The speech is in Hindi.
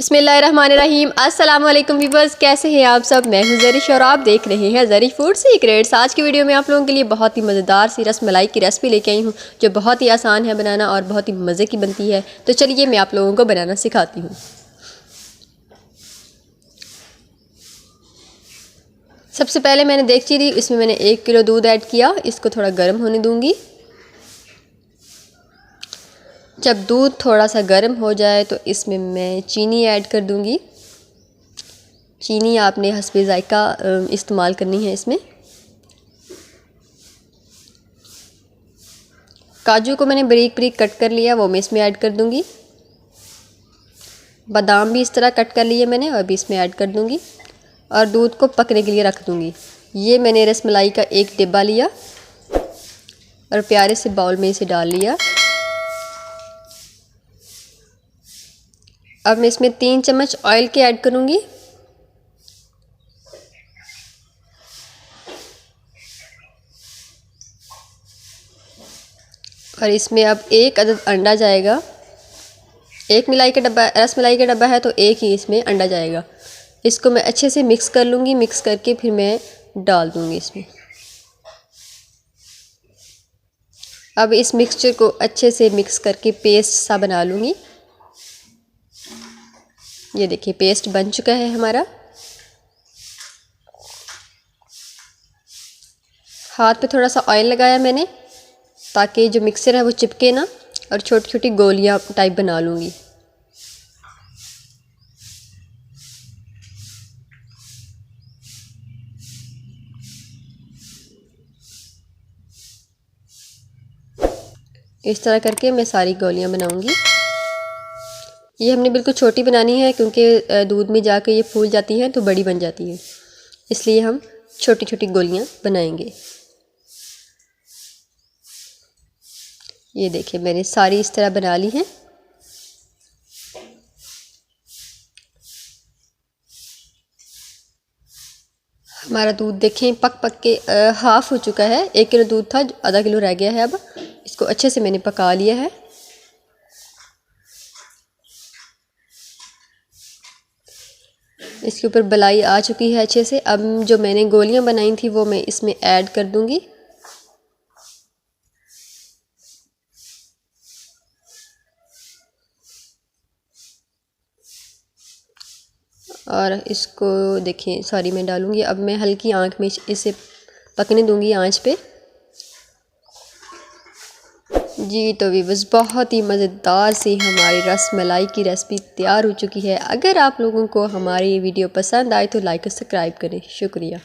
बिस्मिल्लाहिर्रहमानिर्रहीम। अस्सलाम वालेकुम व्यूअर्स, कैसे हैं आप सब। मैं हूं ज़रिश और आप देख रहे हैं ज़रिश फूड सीक्रेट्स। आज की वीडियो में आप लोगों के लिए बहुत ही मज़ेदार सी रस मलाई की रेसिपी लेके आई हूं, जो बहुत ही आसान है बनाना और बहुत ही मज़े की बनती है। तो चलिए मैं आप लोगों को बनाना सिखाती हूँ। सबसे पहले मैंने देगची ली, इसमें मैंने 1 किलो दूध ऐड किया। इसको थोड़ा गर्म होने दूँगी। जब दूध थोड़ा सा गर्म हो जाए तो इसमें मैं चीनी ऐड कर दूँगी। चीनी आपने हस्बे ज़ायका इस्तेमाल करनी है इसमें। काजू को मैंने बारीक बारीक कट कर लिया, वो मैं इसमें ऐड कर दूँगी। बादाम भी इस तरह कट कर लिए मैंने, और भी इसमें ऐड कर दूँगी। और दूध को पकने के लिए रख दूँगी। ये मैंने रसमलाई का 1 डिब्बा लिया और प्यारे से बाउल में इसे डाल लिया। अब मैं इसमें 3 चम्मच ऑयल के ऐड करूँगी। और इसमें अब 1 अदद अंडा जाएगा। 1 मलाई का डब्बा, रसमलाई का डब्बा है तो 1 ही इसमें अंडा जाएगा। इसको मैं अच्छे से मिक्स कर लूँगी। मिक्स करके फिर मैं डाल दूँगी इसमें। अब इस मिक्सचर को अच्छे से मिक्स करके पेस्ट सा बना लूँगी। ये देखिए पेस्ट बन चुका है हमारा। हाथ पे थोड़ा सा ऑयल लगाया मैंने, ताकि जो मिक्सर है वो चिपके ना, और छोटी छोटी गोलियां टाइप बना लूँगी। इस तरह करके मैं सारी गोलियां बनाऊँगी। ये हमने बिल्कुल छोटी बनानी है, क्योंकि दूध में जाके ये फूल जाती हैं तो बड़ी बन जाती है, इसलिए हम छोटी छोटी गोलियां बनाएंगे। ये देखिए मैंने सारी इस तरह बना ली हैं। हमारा दूध देखें पक के हाफ़ हो चुका है। 1 किलो दूध था, आधा किलो रह गया है। अब इसको अच्छे से मैंने पका लिया है। इसके ऊपर मलाई आ चुकी है अच्छे से। अब जो मैंने गोलियां बनाई थी वो मैं इसमें ऐड कर दूंगी। और इसको देखिए सॉरी मैं डालूंगी। अब मैं हल्की आंच में इसे पकने दूंगी, आंच पे। जी तो व्यूअर्स, बहुत ही मज़ेदार सी हमारी रस मलाई की रेसिपी तैयार हो चुकी है। अगर आप लोगों को हमारी वीडियो पसंद आए तो लाइक और सब्सक्राइब करें। शुक्रिया।